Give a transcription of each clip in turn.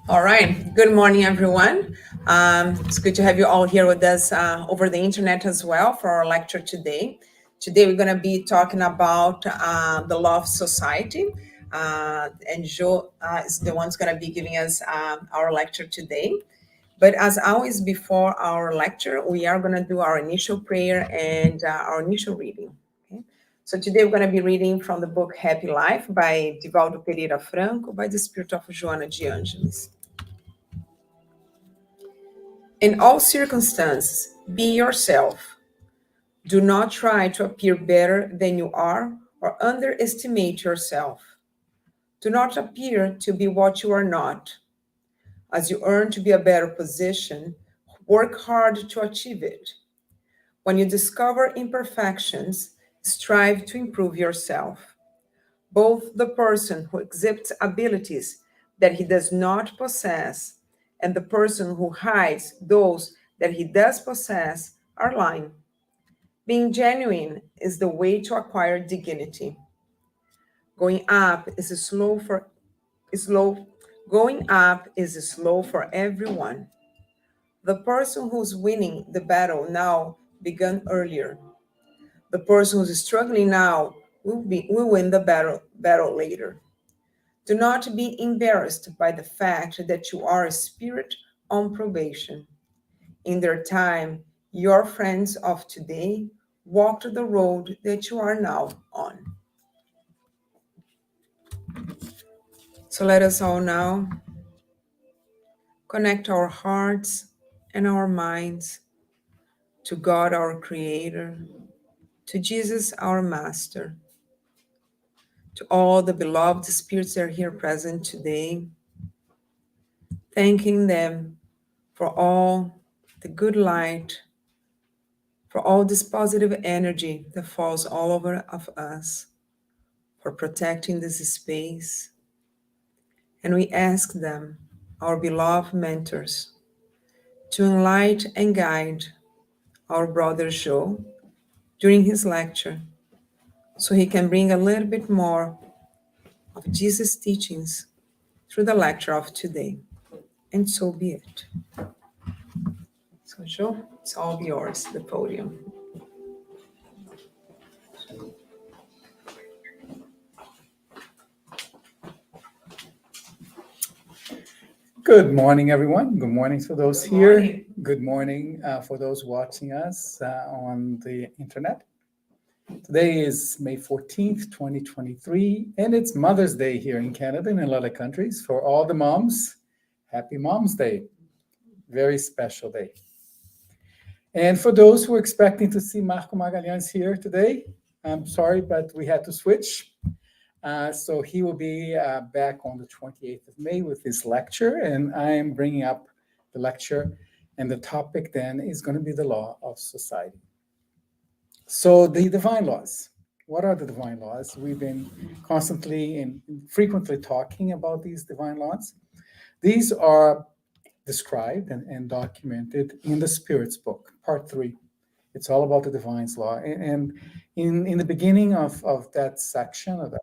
All right. Good morning, everyone. It's good to have you all here with us over the internet as well for our lecture today. Today, we're going to be talking about the law of society. And Jo is the one's going to be giving us our lecture today. But as always, before our lecture, we are going to do our initial prayer and our initial reading. Okay? So today we're going to be reading from the book Happy Life by Divaldo Pereira Franco by the spirit of Joana de Angelis. In all circumstances, be yourself. Do not try to appear better than you are or underestimate yourself. Do not appear to be what you are not. As you earn to be a better position, work hard to achieve it. When you discover imperfections, strive to improve yourself. Both the person who exhibits abilities that he does not possess and the person who hides those that he does possess are lying. Being genuine is the way to acquire dignity. Going up is slow. Going up is slow for everyone. The person who's winning the battle now began earlier. The person who's struggling now will win the battle later. Do not be embarrassed by the fact that you are a spirit on probation. In their time, your friends of today walked the road that you are now on. So let us all now connect our hearts and our minds to God, our Creator, to Jesus, our Master, to all the beloved spirits that are here present today, thanking them for all the good light, for all this positive energy that falls all over of us, for protecting this space. And we ask them, our beloved mentors, to enlighten and guide our brother Joe during his lecture, so he can bring a little bit more of Jesus' teachings through the lecture of today. And so be it. So Joe, it's all yours, the podium. Good morning, everyone. Good morning for those Good here. morning. Good morning for those watching us on the internet. Today is May 14th, 2023, and it's Mother's Day here in Canada and in a lot of countries. For all the moms, happy Mom's Day. Very special day. And for those who are expecting to see Marco Magalhães here today, I'm sorry, but we had to switch. So he will be back on the 28th of May with his lecture, and I am bringing up the lecture, and the topic then is going to be the law of society. So the divine laws. What are the divine laws? We've been constantly and frequently talking about these divine laws. These are described and documented in the Spirit's book, part 3. It's all about the divine law. And in the beginning of that section, of that,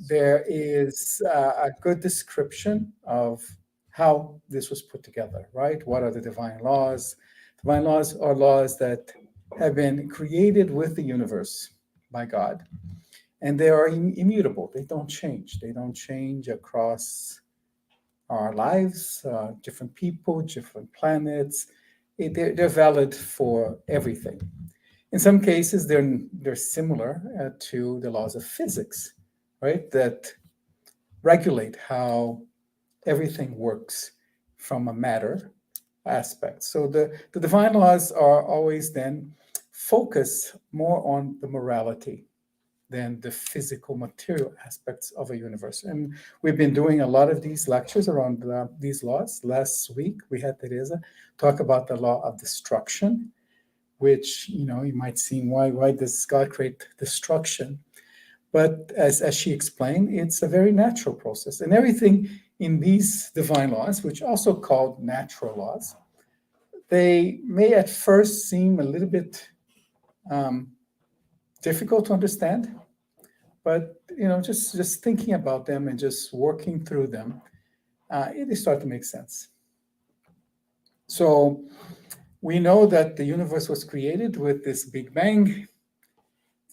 there is a good description of how this was put together, right? What are the divine laws? Divine laws are laws that have been created with the universe by God, and they are immutable. They don't change. They don't change across our lives, different people, different planets. They're valid for everything. In some cases, they're similar to the laws of physics, right? That regulate how everything works from a matter aspect. So the divine laws are always then focus more on the morality than the physical material aspects of a universe. And we've been doing a lot of these lectures around these laws. Last week, we had Teresa talk about the law of destruction, which, you might seem, why does God create destruction? But as she explained, it's a very natural process. And everything in these divine laws, which are also called natural laws, they may at first seem a little bit difficult to understand, But just thinking about them and just working through them, they start to make sense. So we know that the universe was created with this Big Bang,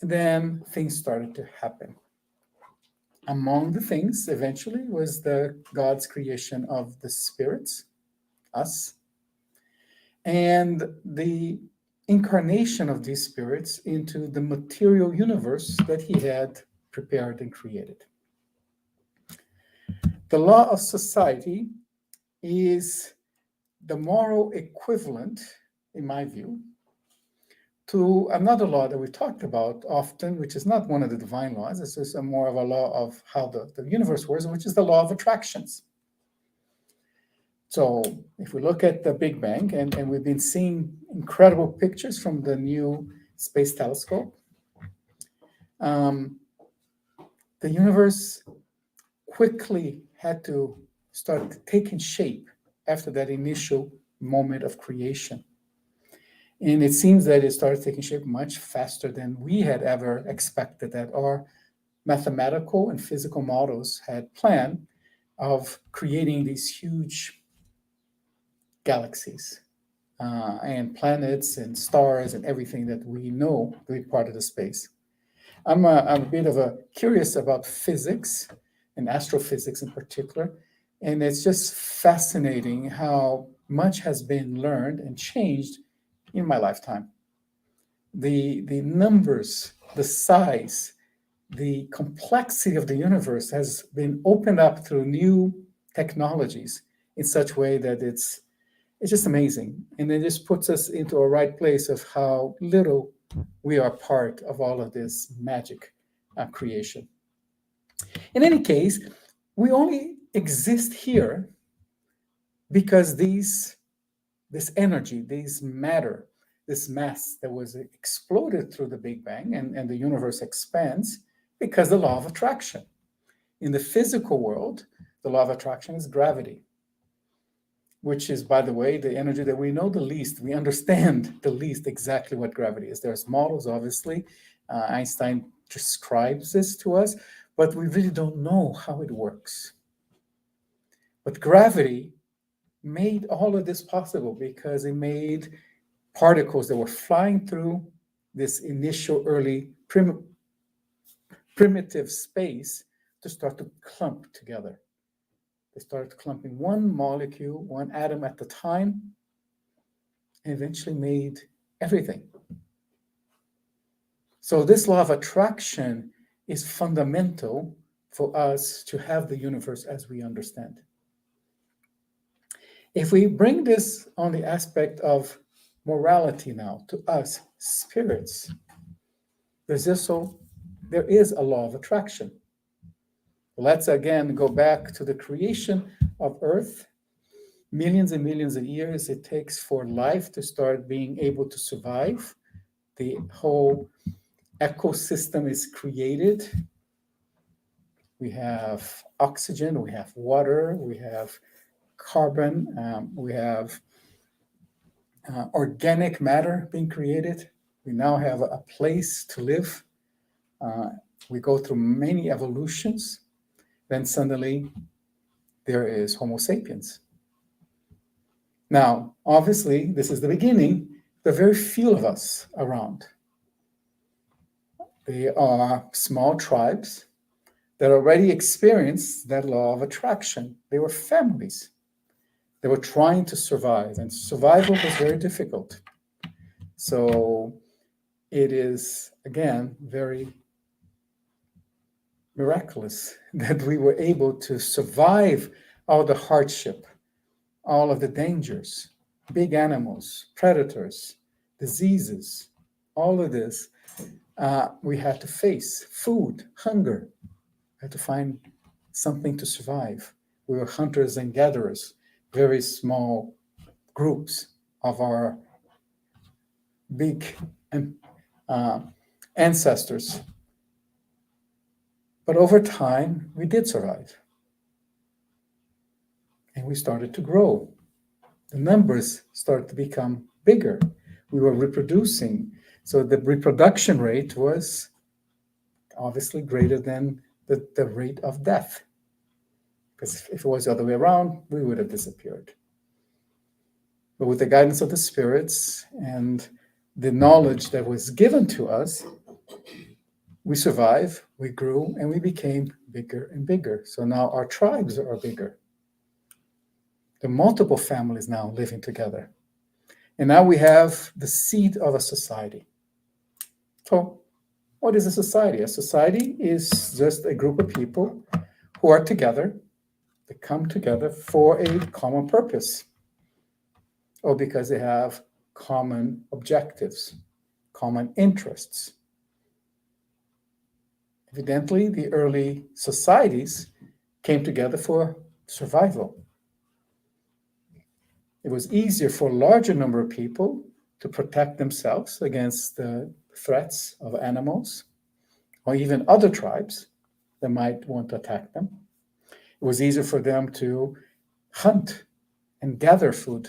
and then things started to happen. Among the things, eventually, was the God's creation of the spirits, us, and the incarnation of these spirits into the material universe that He had prepared and created. The law of society is the moral equivalent, in my view, to another law that we talked about often, which is not one of the divine laws. It's just more of a law of how the universe works, which is the law of attractions. So if we look at the Big Bang, and we've been seeing incredible pictures from the new space telescope, the universe quickly had to start taking shape after that initial moment of creation. And it seems that it started taking shape much faster than we had ever expected, that our mathematical and physical models had planned of creating these huge galaxies and planets and stars and everything that we know to be part of the space. I'm a bit of a curious about physics and astrophysics in particular, and it's just fascinating how much has been learned and changed in my lifetime. The numbers, the size, the complexity of the universe has been opened up through new technologies in such a way that it's just amazing. And it just puts us into a right place of how little we are part of all of this magic creation. In any case, we only exist here because this energy, this matter, this mass that was exploded through the Big Bang, and the universe expands because the law of attraction. In the physical world, the law of attraction is gravity, which is, by the way, the energy that we know the least. We understand the least exactly what gravity is. There's models, obviously. Einstein describes this to us, but we really don't know how it works. But gravity made all of this possible because it made particles that were flying through this initial early primitive space to start to clump together. They started clumping one molecule, one atom at a time, and eventually made everything. So this law of attraction is fundamental for us to have the universe as we understand. If we bring this on the aspect of morality now to us spirits, there is a law of attraction. Let's again go back to the creation of Earth. Millions and millions of years it takes for life to start being able to survive. The whole ecosystem is created. We have oxygen, we have water, we have carbon, we have organic matter being created. We now have a place to live. We go through many evolutions. Then suddenly there is Homo sapiens. Now, obviously, this is the beginning. There are very few of us around. They are small tribes that already experienced that law of attraction. They were families. They were trying to survive, and survival was very difficult. So it is, again, very miraculous that we were able to survive all the hardship, all of the dangers, big animals, predators, diseases, all of this. We had to face food, hunger. We had to find something to survive. We were hunters and gatherers, very small groups of our big ancestors. But over time, we did survive. And we started to grow. The numbers started to become bigger. We were reproducing. So the reproduction rate was obviously greater than the rate of death. Because if it was the other way around, we would have disappeared. But with the guidance of the spirits and the knowledge that was given to us, we survived, we grew, and we became bigger and bigger. So now our tribes are bigger. There are multiple families now living together. And now we have the seed of a society. So, what is a society? A society is just a group of people who are together, they come together for a common purpose, or because they have common objectives, common interests. Evidently, the early societies came together for survival. It was easier for a larger number of people to protect themselves against the threats of animals or even other tribes that might want to attack them. It was easier for them to hunt and gather food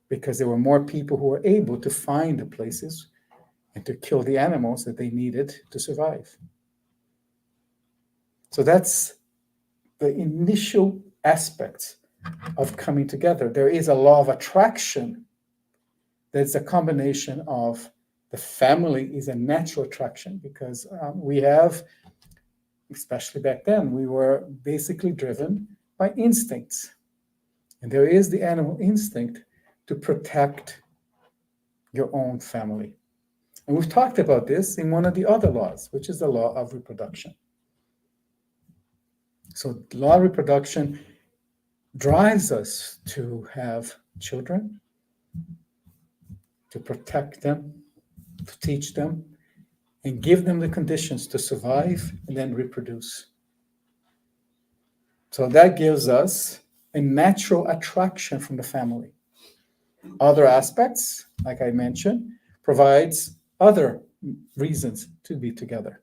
because there were more people who were able to find the places and to kill the animals that they needed to survive. So that's the initial aspects of coming together. There is a law of attraction that's a combination of the family is a natural attraction because we have, especially back then, we were basically driven by instincts. And there is the animal instinct to protect your own family. And we've talked about this in one of the other laws, which is the law of reproduction. So the law of reproduction drives us to have children, to protect them, to teach them, and give them the conditions to survive and then reproduce. So that gives us a natural attraction from the family. Other aspects, like I mentioned, provides other reasons to be together,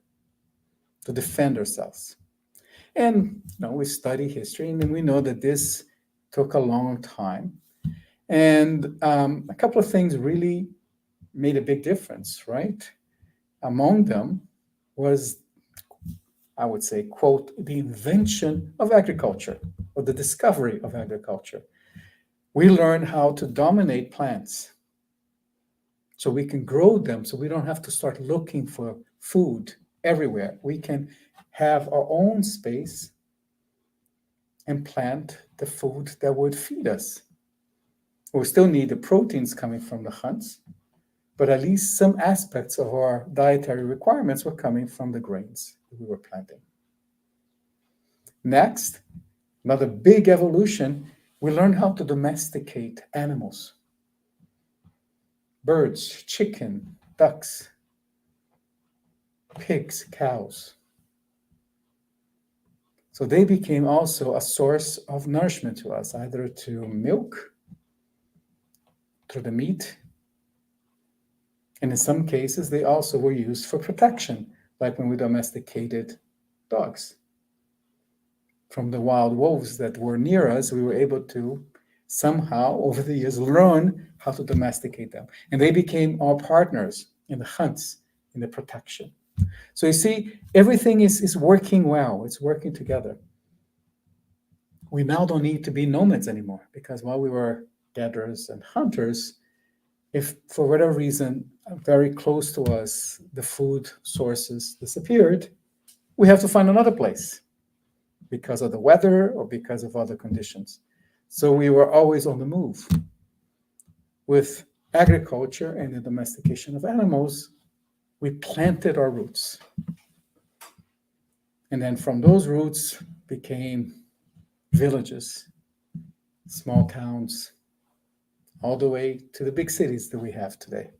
to defend ourselves. And we study history, and we know that this took a long time. And a couple of things really made a big difference, right? Among them was, I would say, quote, the invention of agriculture or the discovery of agriculture. We learned how to dominate plants so we can grow them so we don't have to start looking for food everywhere. We can have our own space and plant the food that would feed us. We still need the proteins coming from the hunts, but at least some aspects of our dietary requirements were coming from the grains that we were planting. Next, another big evolution, we learned how to domesticate animals. Birds, chicken, ducks, pigs, cows. So they became also a source of nourishment to us, either to milk, through the meat, and in some cases, they also were used for protection, like when we domesticated dogs. From the wild wolves that were near us, we were able to somehow, over the years, learn how to domesticate them. And they became our partners in the hunts, in the protection. So you see, everything is working well. It's working together. We now don't need to be nomads anymore because while we were gatherers and hunters, if for whatever reason, very close to us, the food sources disappeared, we have to find another place because of the weather or because of other conditions. So we were always on the move. With agriculture and the domestication of animals, we planted our roots. And then from those roots became villages, small towns, all the way to the big cities that we have today.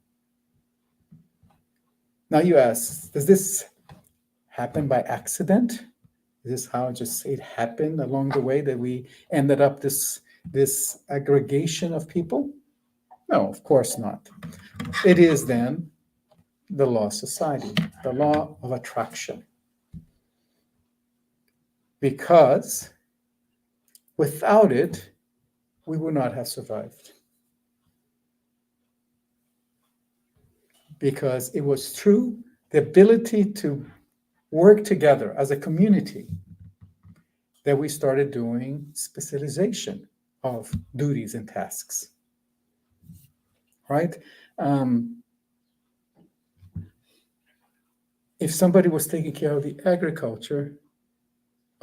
Now you ask, does this happen by accident? Is this how just it happened along the way that we ended up this aggregation of people? No, of course not. It is then the law of society, the law of attraction. Because without it, we would not have survived. Because it was through the ability to work together as a community that we started doing specialization of duties and tasks, right? Um, if somebody was taking care of the agriculture,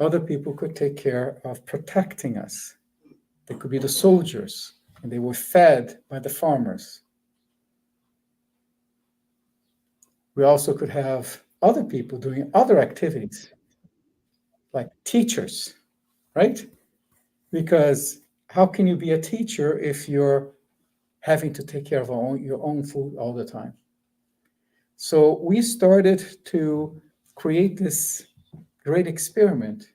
other people could take care of protecting us. They could be the soldiers, and they were fed by the farmers. We also could have other people doing other activities, like teachers, right? Because how can you be a teacher if you're having to take care of your own food all the time? So we started to create this great experiment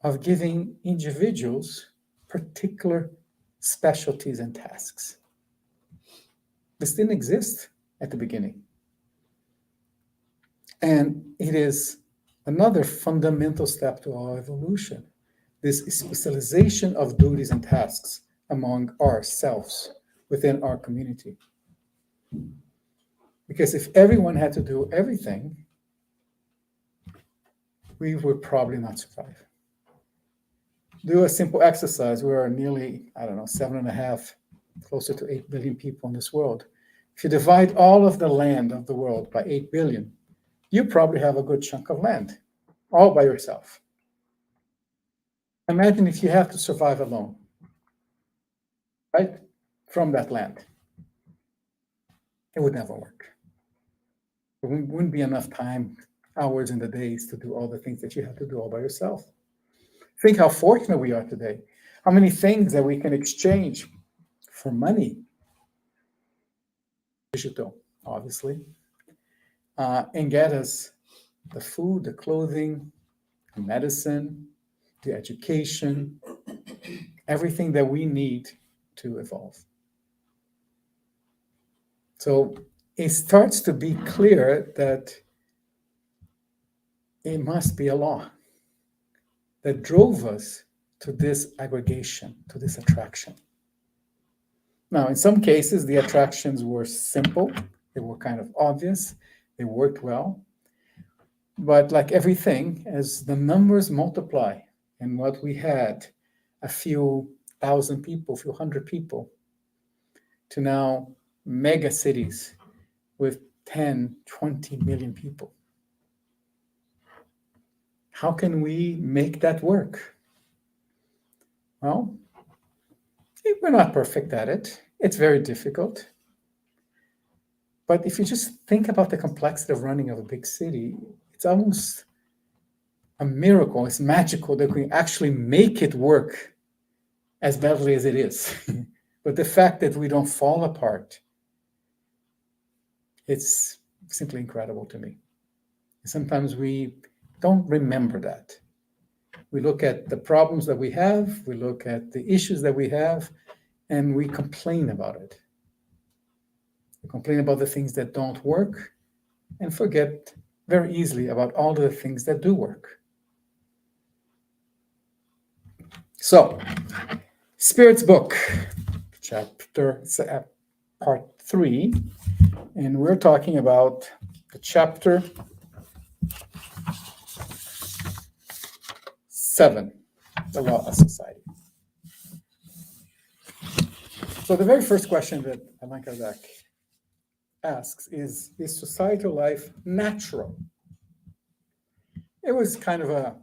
of giving individuals particular specialties and tasks. This didn't exist at the beginning. And it is another fundamental step to our evolution, this specialization of duties and tasks among ourselves within our community. Because if everyone had to do everything, we would probably not survive. Do a simple exercise. We are nearly, 7.5, closer to 8 billion people in this world. If you divide all of the land of the world by 8 billion, you probably have a good chunk of land all by yourself. Imagine if you have to survive alone, right? From that land. It would never work. There wouldn't be enough time, hours in the days to do all the things that you have to do all by yourself. Think how fortunate we are today. How many things that we can exchange for money. Digital, obviously. And get us the food, the clothing, the medicine, the education, everything that we need to evolve. So it starts to be clear that it must be a law that drove us to this aggregation, to this attraction. Now, in some cases, the attractions were simple, they were kind of obvious, they worked well. But like everything, as the numbers multiply, and what we had, a few thousand people, a few hundred people, to now mega cities with 10, 20 million people. How can we make that work? Well, we're not perfect at it. It's very difficult. But if you just think about the complexity of running of a big city, it's almost a miracle. It's magical that we actually make it work as badly as it is. But the fact that we don't fall apart, it's simply incredible to me. Sometimes we don't remember that. We look at the problems that we have, we look at the issues that we have, and we complain about it. We complain about the things that don't work and forget very easily about all the things that do work. So, Spirit's book, part 3, and we're talking about the chapter 7, the law of society. So the very first question that Allan Kardec asks is societal life natural? It was kind of a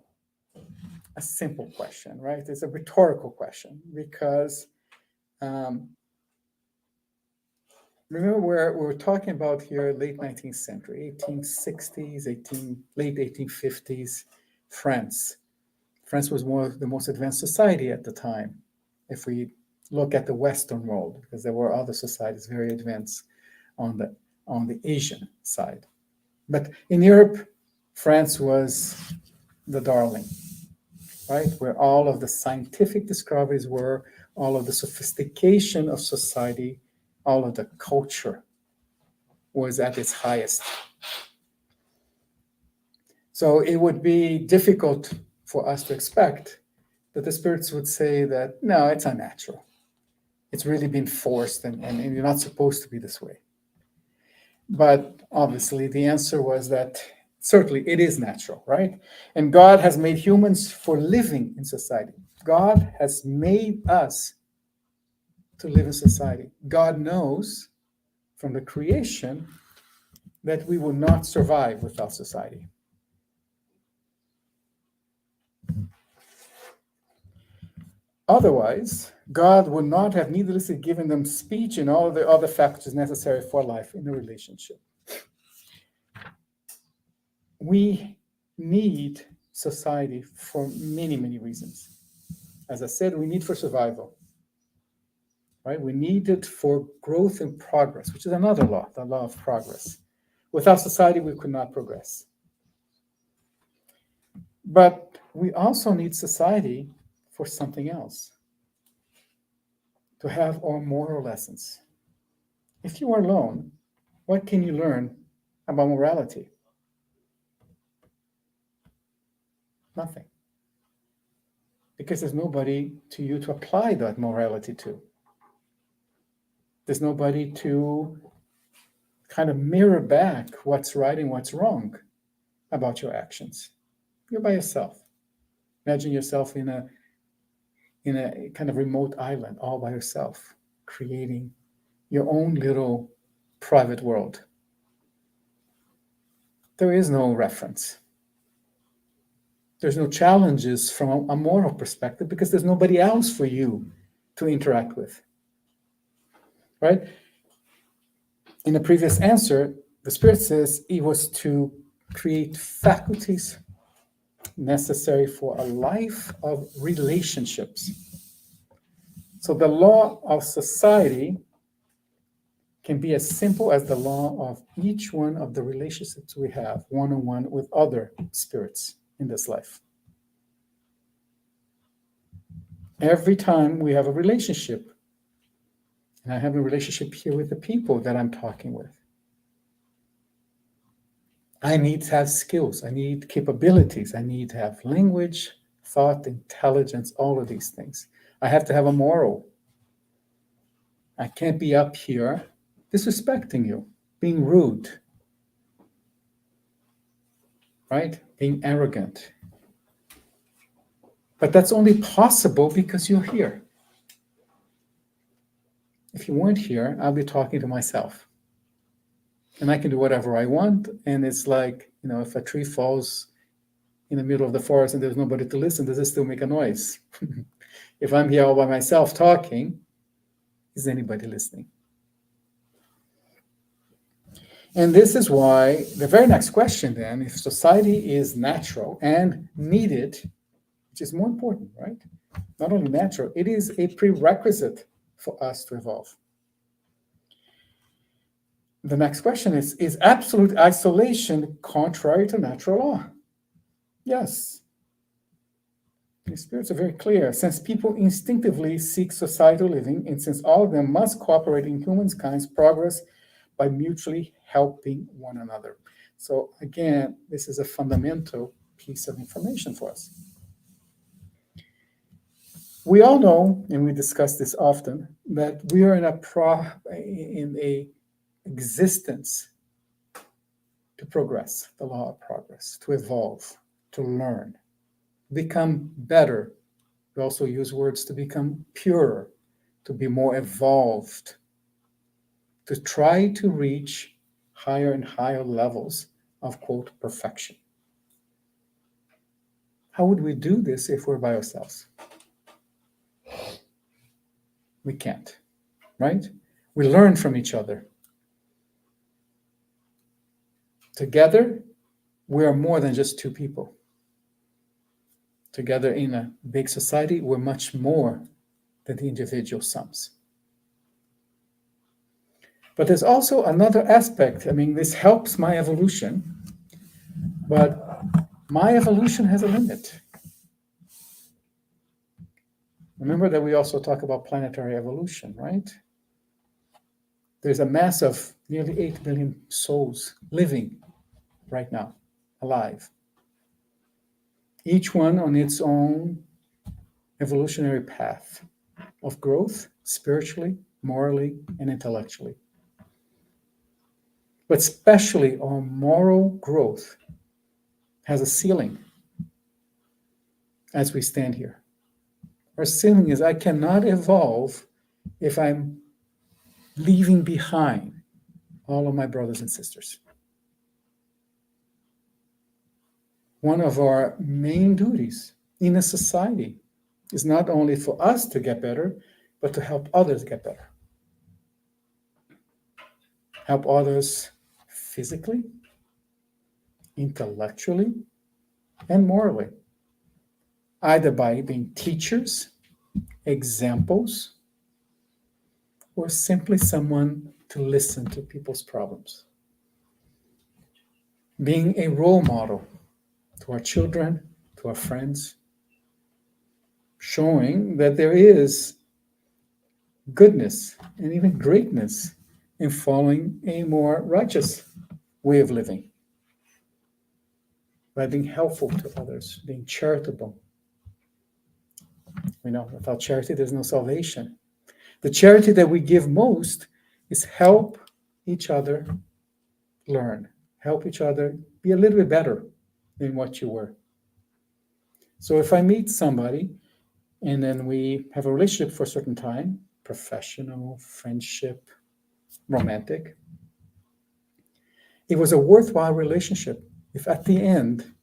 simple question, right? It's a rhetorical question because remember we're talking about here late 19th century, 1860s, late 1850s, France. France was the most advanced society at the time, if we look at the Western world, because there were other societies very advanced on the Asian side. But in Europe, France was the darling, right? Where all of the scientific discoveries were, all of the sophistication of society, all of the culture was at its highest. So it would be difficult for us to expect that the spirits would say that, no, it's unnatural. It's really been forced and you're not supposed to be this way. But obviously the answer was that Certainly, it is natural, right? And God has made humans for living in society. God has made us to live in society. God knows from the creation that we will not survive without society. Otherwise, God would not have needlessly given them speech and all the other factors necessary for life in a relationship. We need society for many, many reasons. As I said, we need for survival, right? We need it for growth and progress, which is another law, the law of progress. Without society, we could not progress. But we also need society for something else, to have our moral lessons. If you are alone, what can you learn about morality? Nothing. Because there's nobody to you to apply that morality to. There's nobody to kind of mirror back what's right and what's wrong about your actions. You're by yourself. Imagine yourself in a kind of remote island all by yourself, creating your own little private world. There is no reference. There's no challenges from a moral perspective because there's nobody else for you to interact with. Right? In the previous answer, the Spirit says it was to create faculties necessary for a life of relationships. So the law of society can be as simple as the law of each one of the relationships we have one-on-one with other spirits in this life. Every time we have a relationship, and I have a relationship here with the people that I'm talking with, I need to have skills, I need capabilities, I need to have language, thought, intelligence, all of these things. I have to have a moral. I can't be up here disrespecting you, being rude, right? Being arrogant. But that's only possible because you're here. If you weren't here, I'll be talking to myself. And I can do whatever I want. And it's like, if a tree falls in the middle of the forest and there's nobody to listen, does it still make a noise? If I'm here all by myself talking, is anybody listening? And this is why the very next question then, if society is natural and needed, which is more important, right? Not only natural, it is a prerequisite for us to evolve. The next question is absolute isolation contrary to natural law? Yes. The spirits are very clear. Since people instinctively seek societal living, and since all of them must cooperate in humankind's progress by mutually helping one another. So again, this is a fundamental piece of information for us. We all know, and we discuss this often, that we are in a existence to progress, the law of progress, to evolve, to learn, become better. We also use words to become purer, to be more evolved, to try to reach higher and higher levels of, quote, perfection. How would we do this if we're by ourselves? We can't, right? We learn from each other. Together, we are more than just two people. Together in a big society, we're much more than the individual sums. But there's also another aspect. I mean, this helps my evolution, but my evolution has a limit. Remember that we also talk about planetary evolution, right? There's a mass of nearly 8 billion souls living right now, alive. Each one on its own evolutionary path of growth, spiritually, morally, and intellectually. But especially our moral growth has a ceiling as we stand here. Our ceiling is I cannot evolve if I'm leaving behind all of my brothers and sisters. One of our main duties in a society is not only for us to get better, but to help others get better. Help others physically, intellectually, and morally, either by being teachers, examples, or simply someone to listen to people's problems. Being a role model to our children, to our friends, showing that there is goodness and even greatness in following a more righteous way of living, by being helpful to others, being charitable. We know without charity, there's no salvation. The charity that we give most is help each other learn, help each other be a little bit better than what you were. So if I meet somebody and then we have a relationship for a certain time, professional, friendship, romantic, it was a worthwhile relationship if at the end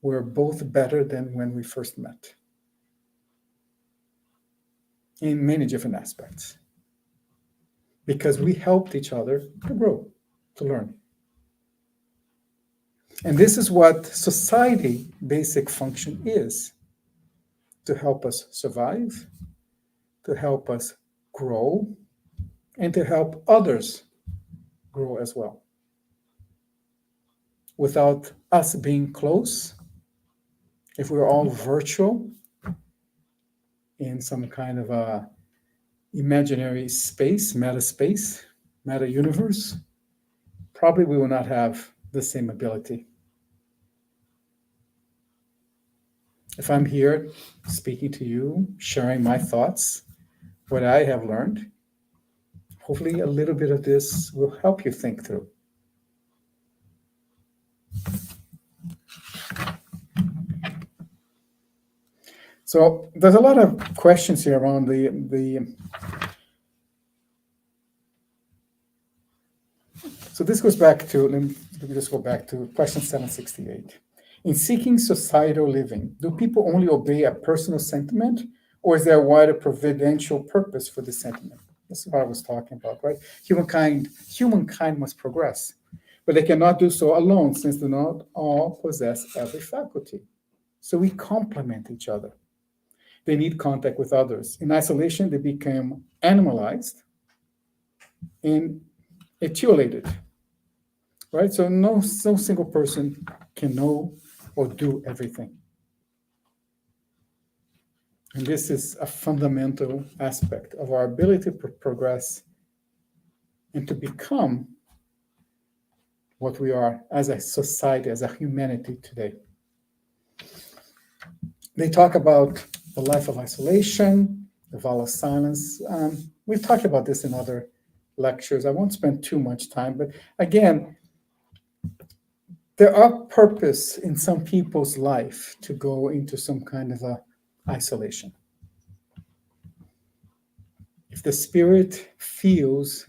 we're both better than when we first met in many different aspects, because we helped each other to grow, to learn. And this is what society basic function is: to help us survive, to help us grow, and to help others grow as well. Without us being close, if we're all virtual in some kind of a imaginary space, meta universe, probably we will not have the same ability. If I'm here speaking to you, sharing my thoughts, what I have learned, hopefully a little bit of this will help you think through. So there's a lot of questions here around the so this goes back to, let me just go back to question 768. In seeking societal living, do people only obey a personal sentiment, or is there a wider providential purpose for the sentiment? This is what I was talking about, right? Humankind must progress, but they cannot do so alone, since do not all possess every faculty. So we complement each other. They need contact with others. In isolation, they become animalized and etiolated, right? So no single person can know or do everything. And this is a fundamental aspect of our ability to progress and to become what we are as a society, as a humanity today. They talk about the life of isolation, the vow of silence. We've talked about this in other lectures. I won't spend too much time, but again, there are purpose in some people's life to go into some kind of a isolation. If the spirit feels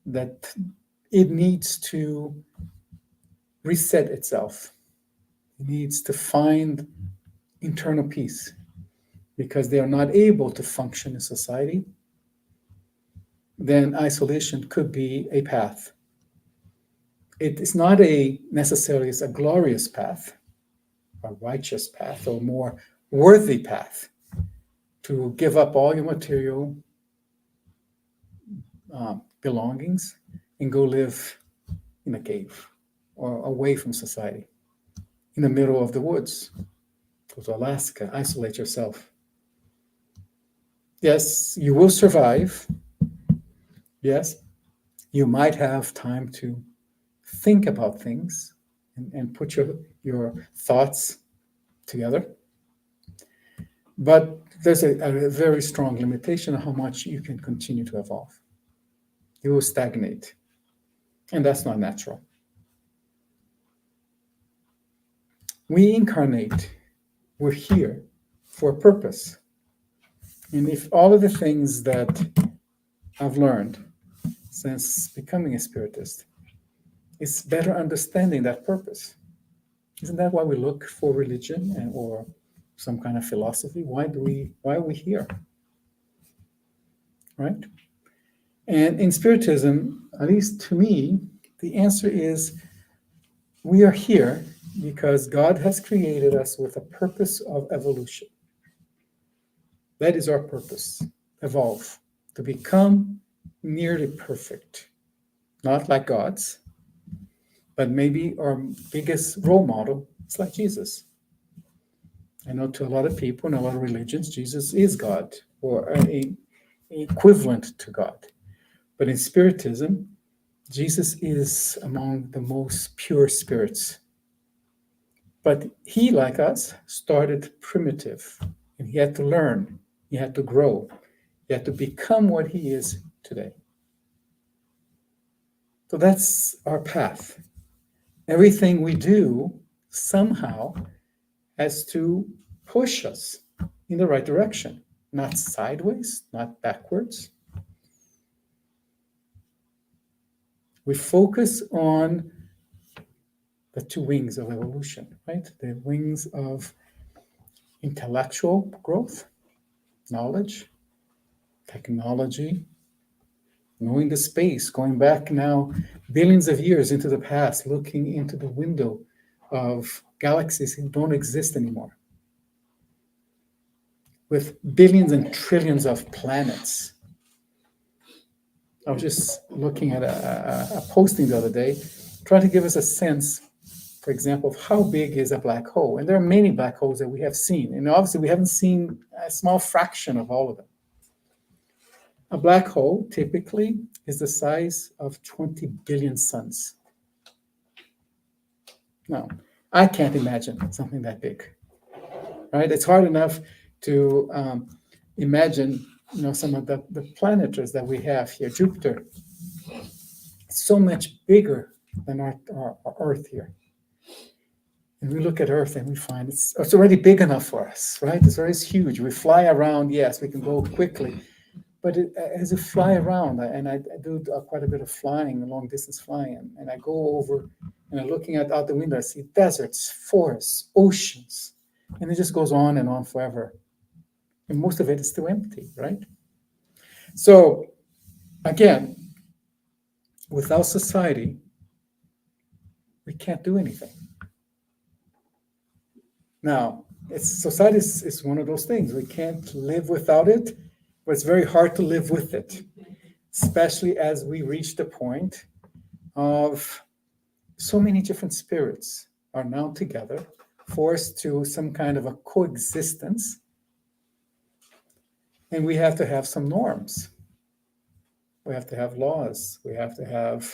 that it needs to reset itself, it needs to find internal peace because they are not able to function in society, then isolation could be a path. It is not necessarily a glorious path, a righteous path, or more worthy path to give up all your material belongings and go live in a cave or away from society, in the middle of the woods. Go to Alaska, isolate yourself. Yes, you will survive. Yes, you might have time to think about things and put your thoughts together. But there's a very strong limitation on how much you can continue to evolve. You will stagnate, and that's not natural. We incarnate, we're here for a purpose. And if all of the things that I've learned since becoming a spiritist is better understanding that purpose. Isn't that why we look for religion or some kind of philosophy? Why are we here? Right? And in Spiritism, at least to me, the answer is we are here because God has created us with a purpose of evolution. That is our purpose. Evolve, to become nearly perfect. Not like God's, but maybe our biggest role model is like Jesus. I know to a lot of people in a lot of religions, Jesus is God or an equivalent to God. But in Spiritism, Jesus is among the most pure spirits. But he, like us, started primitive, and he had to learn, he had to grow, he had to become what he is today. So that's our path. Everything we do somehow has to push us in the right direction, not sideways, not backwards. We focus on the two wings of evolution, right? The wings of intellectual growth, knowledge, technology, knowing the space, going back now billions of years into the past, looking into the window of galaxies that don't exist anymore, with billions and trillions of planets. I was just looking at a posting the other day, trying to give us a sense, for example, of how big is a black hole. And there are many black holes that we have seen. And obviously, we haven't seen a small fraction of all of them. A black hole typically is the size of 20 billion suns. Now, I can't imagine something that big, right? It's hard enough to imagine, some of the planets that we have here. Jupiter, so much bigger than our Earth here. And we look at Earth and we find it's already big enough for us, right? It's huge. We fly around, yes, we can go quickly. But as you fly around, and I do quite a bit of flying, long distance flying, and I go over and I'm looking out the window, I see deserts, forests, oceans, and it just goes on and on forever. And most of it is still empty, right? So again, without society, we can't do anything. Now, society is one of those things. We can't live without it, but it's very hard to live with it, especially as we reach the point of so many different spirits are now together, forced to some kind of a coexistence, and we have to have some norms. We have to have laws. We have to have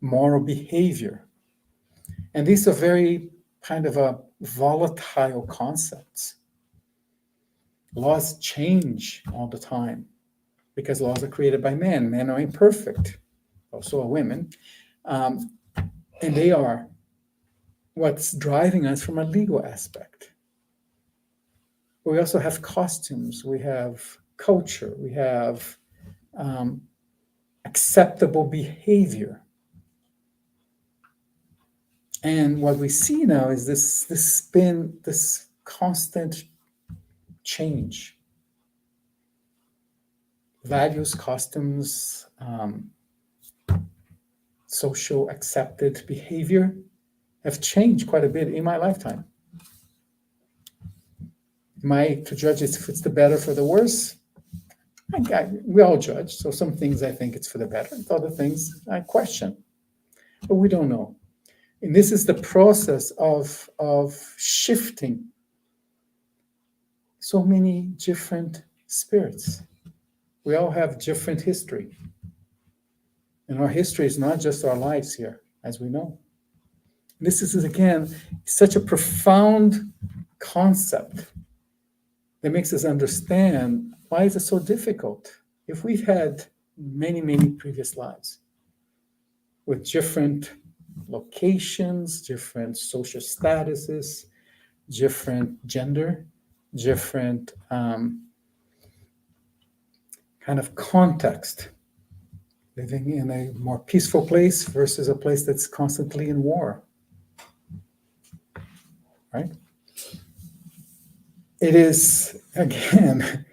moral behavior. And these are very kind of a volatile concepts. Laws change all the time because laws are created by men. Men are imperfect, also are women. And they are what's driving us from a legal aspect. We also have costumes, we have culture, we have acceptable behavior. And what we see now is this spin, this constant change. Values, costumes, social accepted behavior have changed quite a bit in my lifetime. Am I to judge if it's the better for the worse? We all judge. So some things I think it's for the better, and other things I question. But we don't know. And this is the process of shifting so many different spirits. We all have different history. And our history is not just our lives here, as we know. This is, again, such a profound concept that makes us understand why is it so difficult if we've had many, many previous lives with different locations, different social statuses, different gender, different kind of context, living in a more peaceful place versus a place that's constantly in war, right? It is, again,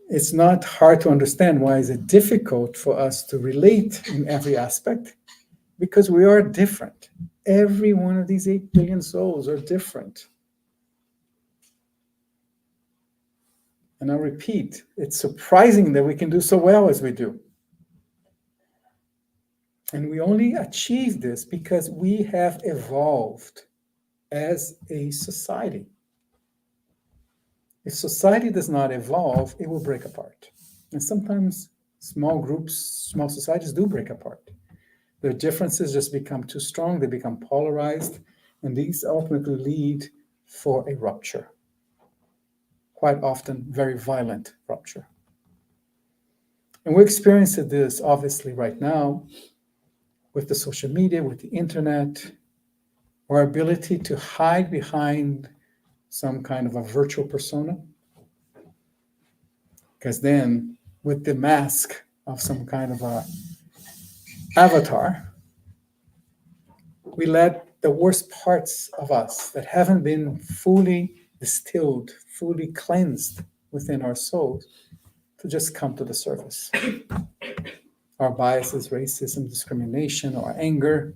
it's not hard to understand why is it difficult for us to relate in every aspect, because we are different. Every one of these 8 billion souls are different. And I repeat, it's surprising that we can do so well as we do. And we only achieve this because we have evolved as a society. If society does not evolve, it will break apart. And sometimes small groups, small societies do break apart. Their differences just become too strong, they become polarized, and these ultimately lead for a rupture. Quite often, very violent rupture. And we're experiencing this obviously right now with the social media, with the internet, our ability to hide behind some kind of a virtual persona. Because then, with the mask of some kind of a avatar, we let the worst parts of us that haven't been fully distilled, fully cleansed within our souls, to just come to the surface. Our biases, racism, discrimination, our anger,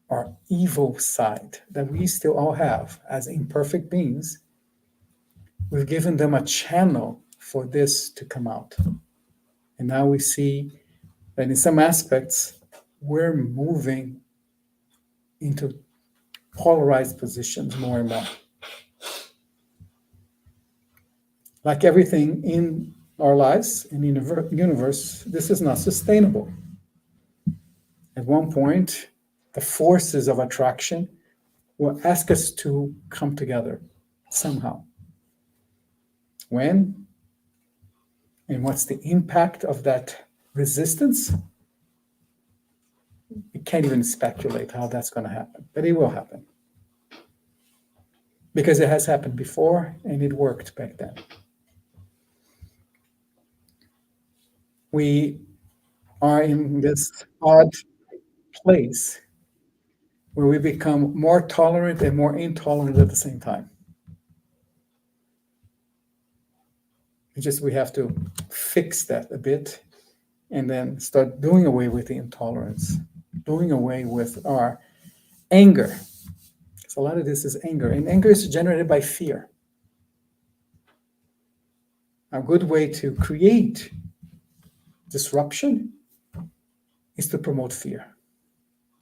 our evil side that we still all have as imperfect beings, we've given them a channel for this to come out. And now we see that in some aspects, we're moving into polarized positions more and more. Like everything in our lives, in the universe, this is not sustainable. At one point, the forces of attraction will ask us to come together somehow. When? And what's the impact of that resistance? We can't even speculate how that's going to happen, but it will happen. Because it has happened before and it worked back then. We are in this odd place where we become more tolerant and more intolerant at the same time. It's just we have to fix that a bit and then start doing away with the intolerance, doing away with our anger. So a lot of this is anger, and anger is generated by fear. A good way to create disruption is to promote fear.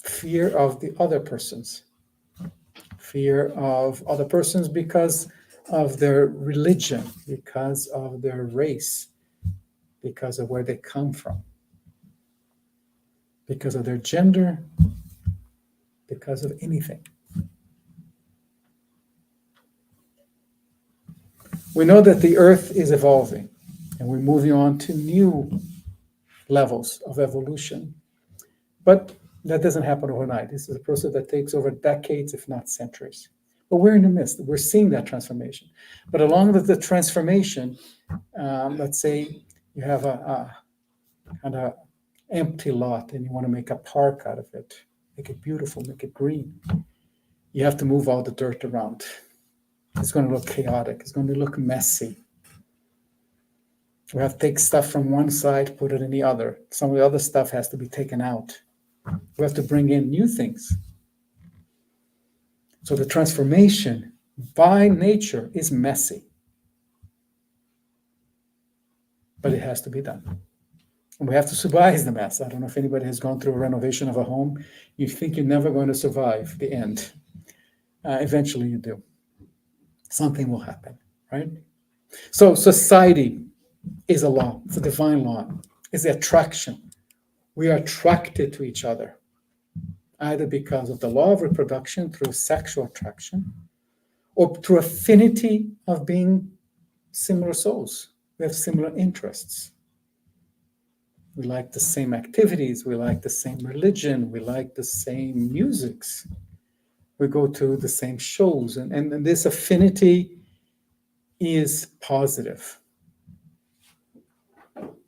Fear of the other persons. Fear of other persons because of their religion, because of their race, because of where they come from, because of their gender, because of anything. We know that the earth is evolving and we're moving on to new levels of evolution, but that doesn't happen overnight. This is a process that takes over decades, if not centuries. But we're in the midst. We're seeing that transformation. But along with the transformation, let's say you have a kind of empty lot and you want to make a park out of it, make it beautiful, make it green. You have to move all the dirt around. It's going to look chaotic. It's going to look messy. We have to take stuff from one side, put it in the other. Some of the other stuff has to be taken out. We have to bring in new things. So the transformation by nature is messy, but it has to be done. And we have to survive the mess. I don't know if anybody has gone through a renovation of a home. You think you're never going to survive the end. Eventually you do. Something will happen, right? So society is a law. It's a divine law. It's the attraction. We are attracted to each other, either because of the law of reproduction through sexual attraction, or through affinity of being similar souls. We have similar interests. We like the same activities. We like the same religion. We like the same musics. we go to the same shows, and this affinity is positive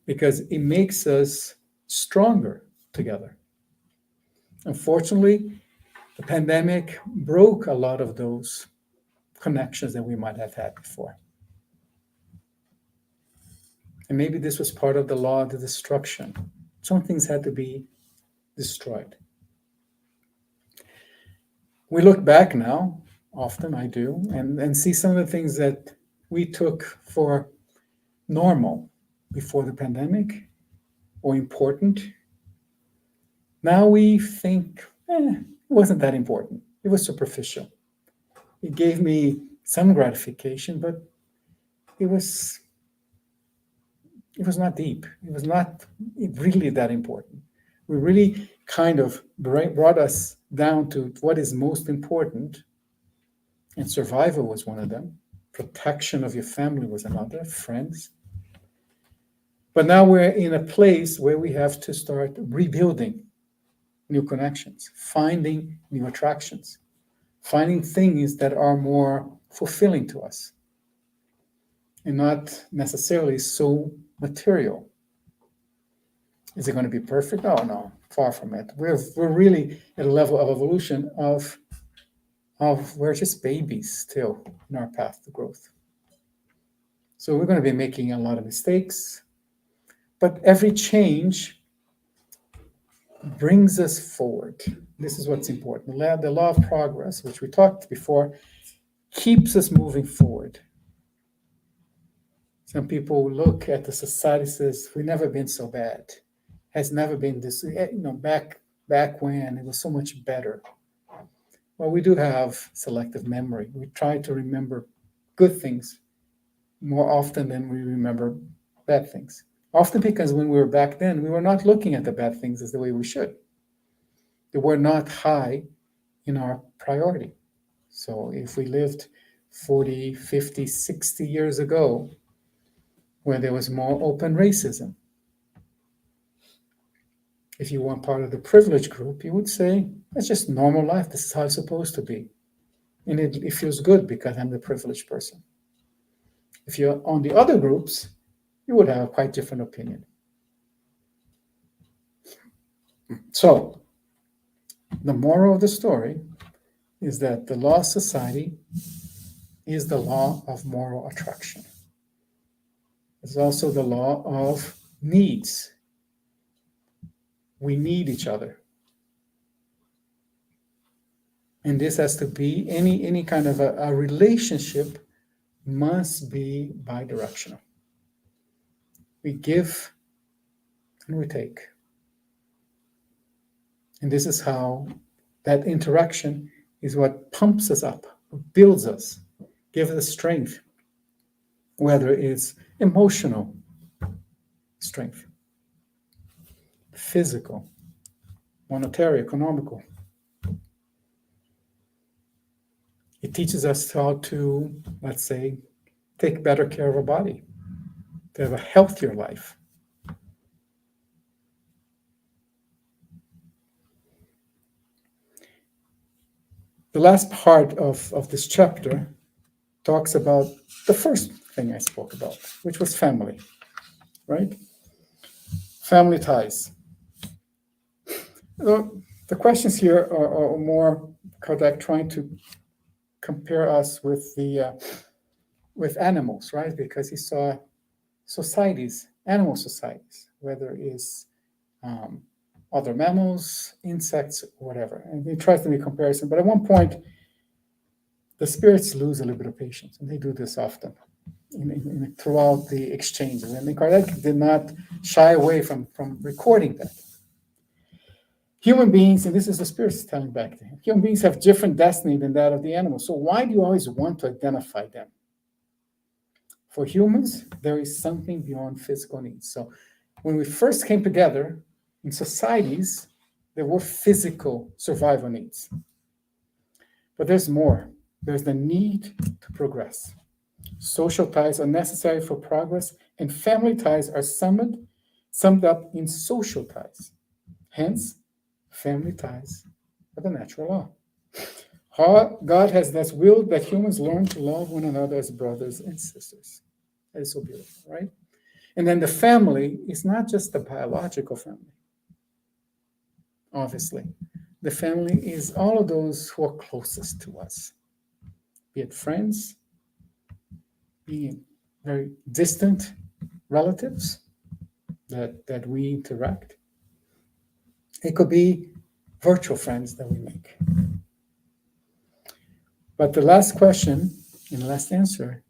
because it makes us stronger together. Unfortunately, the pandemic broke a lot of those connections that we might have had before. And maybe this was part of the law of the destruction. Some things had to be destroyed. We look back now, often I do, and see some of the things that we took for normal before the pandemic or important. Now we think, it wasn't that important. It was superficial. It gave me some gratification, but it was not deep. It was not really that important. We really kind of brought us down to what is most important, and survival was one of them. Protection of your family was another, friends. But now we're in a place where we have to start rebuilding new connections, finding new attractions, finding things that are more fulfilling to us and not necessarily so material. Is it going to be perfect? Oh no, far from it. We're really at a level of evolution of we're just babies still in our path to growth. So we're going to be making a lot of mistakes, but every change brings us forward. This is what's important. The law of progress, which we talked before, keeps us moving forward. Some people look at the society and says, we've never been so bad. Has never been this, back when it was so much better. Well, we do have selective memory. We try to remember good things more often than we remember bad things. Often because when we were back then, we were not looking at the bad things as the way we should. They were not high in our priority. So if we lived 40, 50, 60 years ago, where there was more open racism, if you weren't part of the privileged group, you would say, that's just normal life. This is how it's supposed to be. And it feels good because I'm the privileged person. If you're on the other groups, you would have a quite different opinion. So, the moral of the story is that the law of society is the law of moral attraction. It's also the law of needs. We need each other. And this has to be any kind of a relationship must be bidirectional. We give and we take. And this is how that interaction is what pumps us up, builds us, gives us strength, whether it's emotional strength, physical, monetary, economical. It teaches us how to, let's say, take better care of our body, to have a healthier life. The last part of this chapter talks about the first thing I spoke about, which was family, right? Family ties. The questions here are more Kardec trying to compare us with with animals, right? Because he saw societies, animal societies, whether it's other mammals, insects, whatever. And he tries to make a comparison. But at one point, the spirits lose a little bit of patience, and they do this often throughout the exchanges. And Kardec did not shy away from recording that. Human beings, and this is the spirits telling back to him, human beings have different destiny than that of the animals. So why do you always want to identify them? For humans, there is something beyond physical needs. So when we first came together in societies, there were physical survival needs. But there's more. There's the need to progress. Social ties are necessary for progress, and family ties are summed up in social ties. Hence, family ties are the natural law. God has thus willed that humans learn to love one another as brothers and sisters. That is so beautiful, right? And then the family is not just the biological family, obviously. The family is all of those who are closest to us, be it friends, be it very distant relatives that we interact. It could be virtual friends that we make. But the last question and the last answer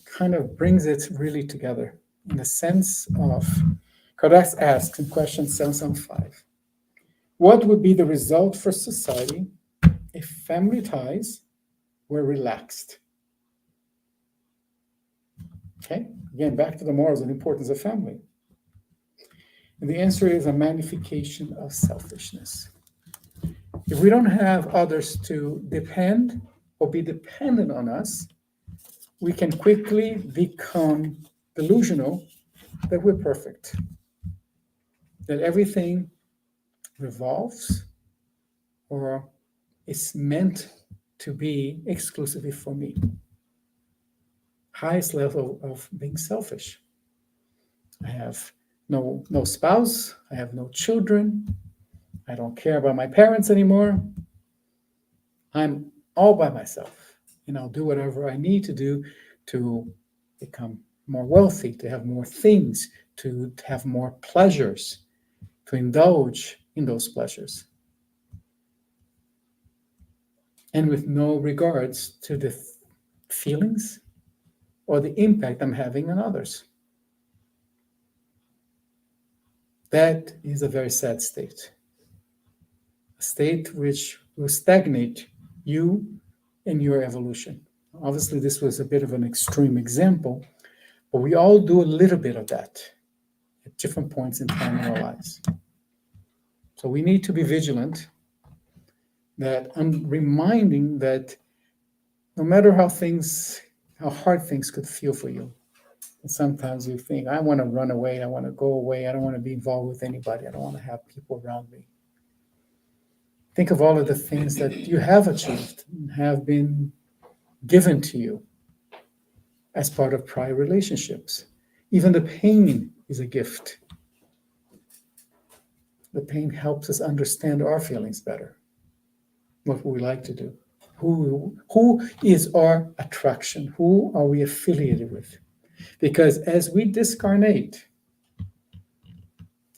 kind of brings it really together in the sense of, Kodex asks in question 775, what would be the result for society if family ties were relaxed? Okay, again, back to the morals and importance of family. And the answer is a magnification of selfishness. If we don't have others to depend or be dependent on us, we can quickly become delusional that we're perfect, that everything revolves or is meant to be exclusively for me. Highest level of being selfish. I have no spouse, I have no children, I don't care about my parents anymore. I'm all by myself, and I'll do whatever I need to do to become more wealthy, to have more things, to have more pleasures, to indulge in those pleasures. And with no regards to the feelings or the impact I'm having on others. That is a very sad state. A state which will stagnate you in your evolution. Obviously, this was a bit of an extreme example, but we all do a little bit of that at different points in time in our lives. So we need to be vigilant that I'm reminding that no matter how hard things could feel for you, and sometimes you think, I want to run away, I want to go away, I don't want to be involved with anybody, I don't want to have people around me. Think of all of the things that you have achieved and have been given to you as part of prior relationships. Even the pain is a gift. The pain helps us understand our feelings better, what we like to do. Who is our attraction? Who are we affiliated with? Because as we discarnate,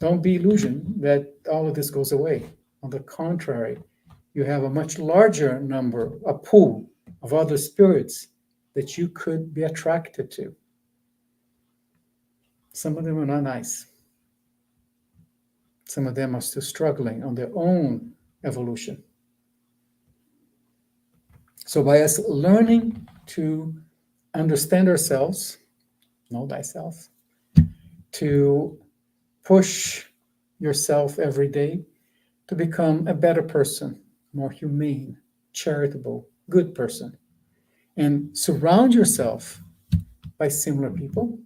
don't be illusioned that all of this goes away. On the contrary, you have a much larger number, a pool of other spirits that you could be attracted to. Some of them are not nice. Some of them are still struggling on their own evolution. So by us learning to understand ourselves, know thyself, to push yourself every day to become a better person, more humane, charitable, good person, and surround yourself by similar people,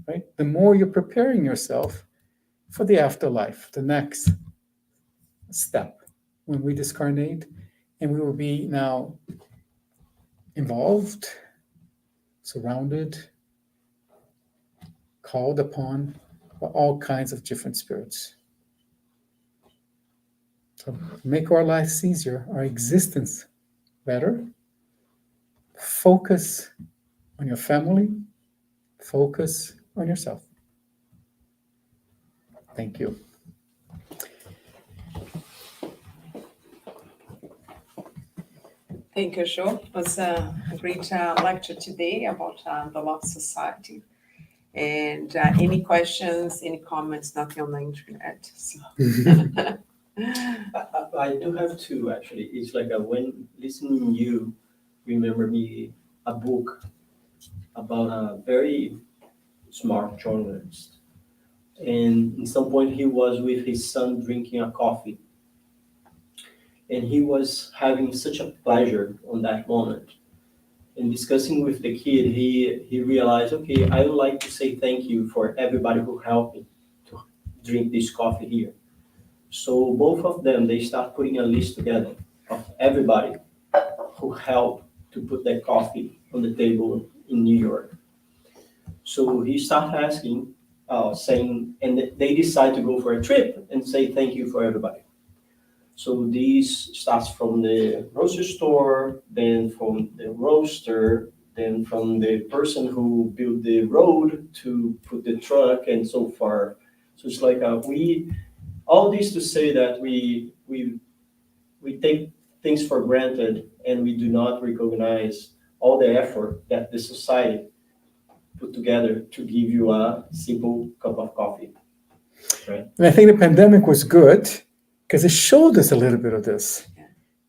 right? The more you're preparing yourself for the afterlife, the next step, when we discarnate, and we will be now involved, surrounded, called upon by all kinds of different spirits. So make our lives easier, our existence better. Focus on your family, focus on yourself. Thank you. Thank you, Joe. It was a great lecture today about the Love Society. And any questions, any comments, nothing on the internet. So. I do have two actually. It's like when listening you remember me a book about a very smart journalist, and at some point he was with his son drinking a coffee, and he was having such a pleasure on that moment. And discussing with the kid, he realized, okay, I would like to say thank you for everybody who helped me to drink this coffee here. So both of them, they start putting a list together of everybody who helped to put that coffee on the table in New York. So he started asking, saying, and they decide to go for a trip and say thank you for everybody. So this starts from the grocery store, then from the roaster, then from the person who built the road to put the truck and so far. So it's like we all this to say that we take things for granted and we do not recognize all the effort that the society put together to give you a simple cup of coffee, right? And I think the pandemic was good because it showed us a little bit of this,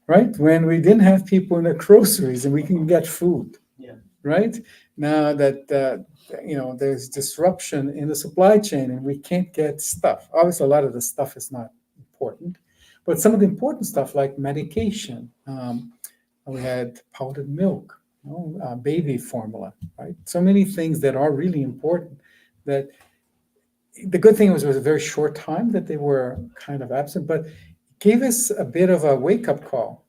right? When we didn't have people in the groceries and we can get food, Yeah. right? Now that there's disruption in the supply chain and we can't get stuff. Obviously, a lot of the stuff is not important, but some of the important stuff like medication, we had powdered milk, baby formula, right? So many things that are really important. That the good thing was it was a very short time that they were kind of absent, but it gave us a bit of a wake-up call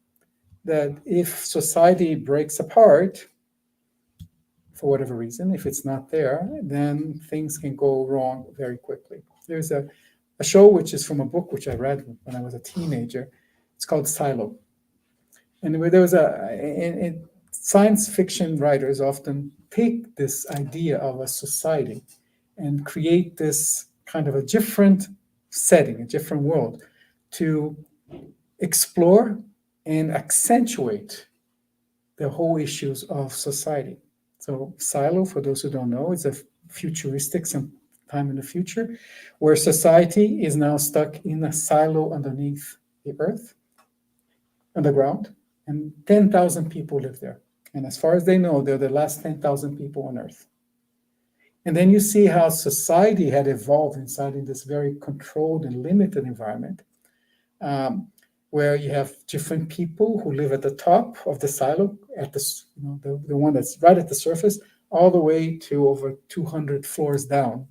that if society breaks apart for whatever reason, if it's not there, then things can go wrong very quickly. There's a show which is from a book which I read when I was a teenager. It's called Silo. And there was science fiction writers often take this idea of a society and create this kind of a different setting, a different world to explore and accentuate the whole issues of society. So Silo, for those who don't know, is a futuristic sometime in the future where society is now stuck in a silo underneath the earth, underground, and 10,000 people live there. And as far as they know, they're the last 10,000 people on earth. And then you see how society had evolved inside in this very controlled and limited environment, where you have different people who live at the top of the silo, at the one that's right at the surface, all the way to over 200 floors down,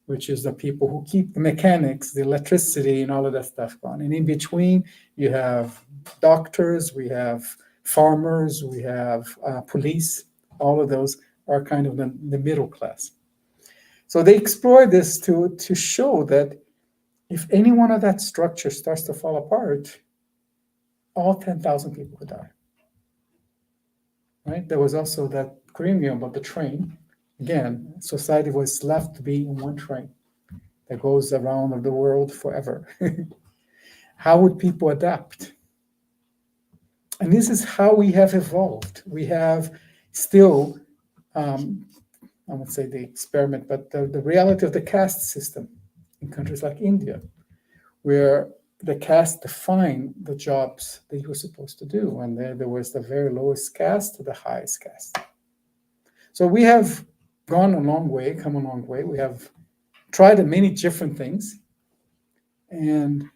which is the people who keep the mechanics, the electricity, and all of that stuff going. And in between, you have doctors, we have farmers, we have police. All of those are kind of the middle class. So they explore this to show that if any one of that structure starts to fall apart, all 10,000 people could die. Right? There was also that premium about the train. Again, society was left to be in one train that goes around the world forever. How would people adapt? And this is how we have evolved. We have still, I won't say the experiment, but the reality of the caste system in countries like India, where the caste define the jobs that you were supposed to do. And there was the very lowest caste to the highest caste. So we have come a long way. We have tried many different things. And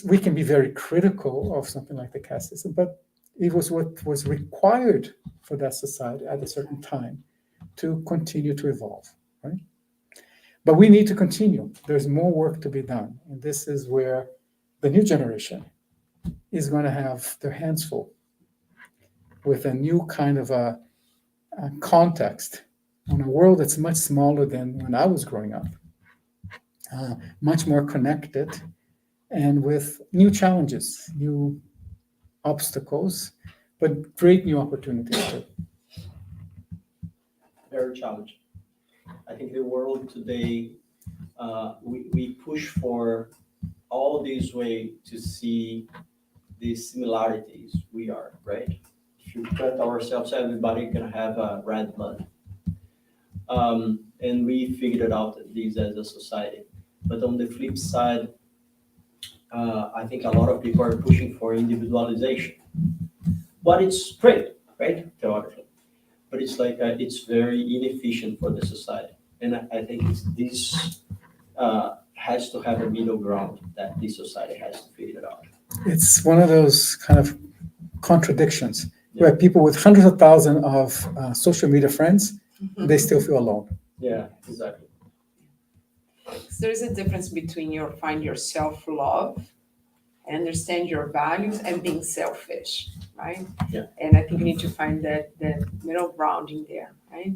we can be very critical of something like the caste system, but it was what was required for that society at a certain time to continue to evolve, right? But we need to continue. There's more work to be done. And this is where the new generation is going to have their hands full with a new kind of a context on a world that's much smaller than when I was growing up, much more connected, and with new challenges, new obstacles, but great new opportunities too. Very challenging. I think the world today, we push for all this way to see the similarities we are, right? If you cut ourselves, everybody can have a red blood. And we figured out this as a society. But on the flip side, I think a lot of people are pushing for individualization. But it's great, right? Theoretically. But it's like it's very inefficient for the society. And I think this has to have a middle ground that this society has to figure it out. It's one of those kind of contradictions where people with hundreds of thousands of social media friends, they still feel alone. Yeah, exactly. So there's a difference between find your self-love and understand your values and being selfish, right? Yeah. And I think you need to find that middle ground in there, right?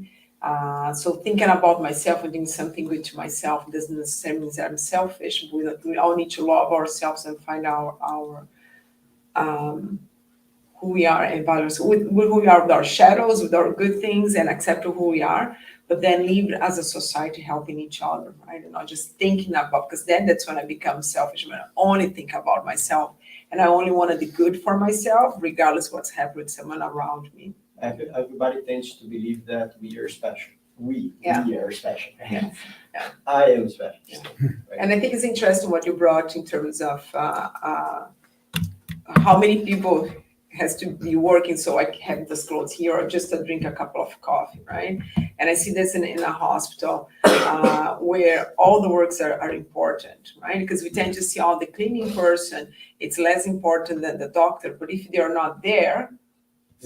So thinking about myself and doing something good to myself doesn't necessarily mean that I'm selfish. We all need to love ourselves and find our who we are and values with who we are, with our shadows, with our good things, and accept who we are, but then live as a society helping each other, right? And not just thinking about, because then that's when I become selfish, when I only think about myself and I only want to be good for myself, regardless what's happening with someone around me. Everybody tends to believe that we are special. We are special. Yeah. I am special. Yeah. Right? And I think it's interesting what you brought in terms of how many people has to be working so I can have this clothes here or just to drink a cup of coffee, right? And I see this in a hospital where all the works are important, right? Because we tend to see the cleaning person, it's less important than the doctor, but if they're not there,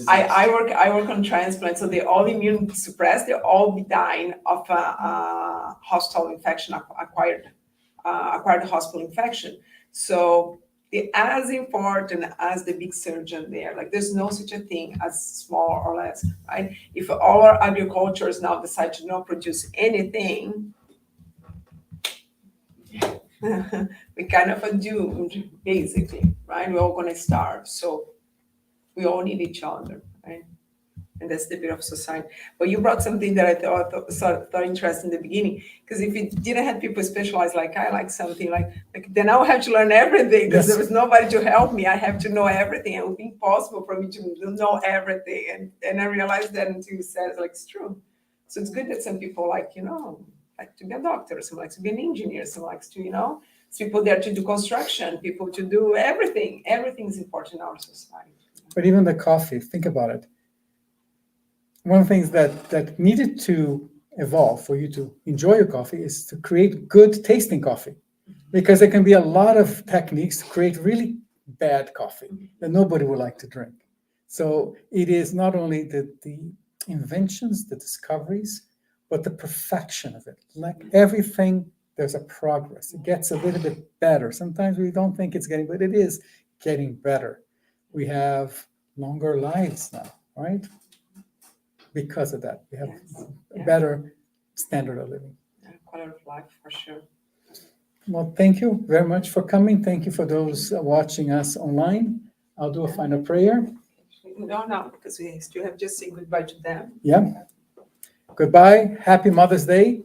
I work on transplant, so they're all immune suppressed, they'll all be dying of a hospital infection, acquired hospital infection. So they're as important as the big surgeon there. Like there's no such a thing as small or less, right? If all our agricultures now decide to not produce anything, we kind of are doomed, basically, right? We're all going to starve. So we all need each other, right? And that's the bit of society. But you brought something that I thought interesting in the beginning, because if it didn't have people specialized like I like something like then I would have to learn everything because there was nobody to help me. I have to know everything. It would be impossible for me to know everything. And I realized that until you said it, like it's true. So it's good that some people like to be a doctor, some likes to be an engineer, some likes to it's people there to do construction, people to do everything. Everything is important in our society. But even the coffee, think about it. One of the things that needed to evolve for you to enjoy your coffee is to create good tasting coffee, because there can be a lot of techniques to create really bad coffee that nobody would like to drink. So it is not only the inventions, the discoveries, but the perfection of it. Like everything, there's a progress. It gets a little bit better. Sometimes we don't think it's getting, but it is getting better. We have longer lives now, right? Because of that, we have a better standard of living. Quality of life, for sure. Well, thank you very much for coming. Thank you for those watching us online. I'll do a final prayer. No, because we still have just say goodbye to them. Yeah. Goodbye. Happy Mother's Day.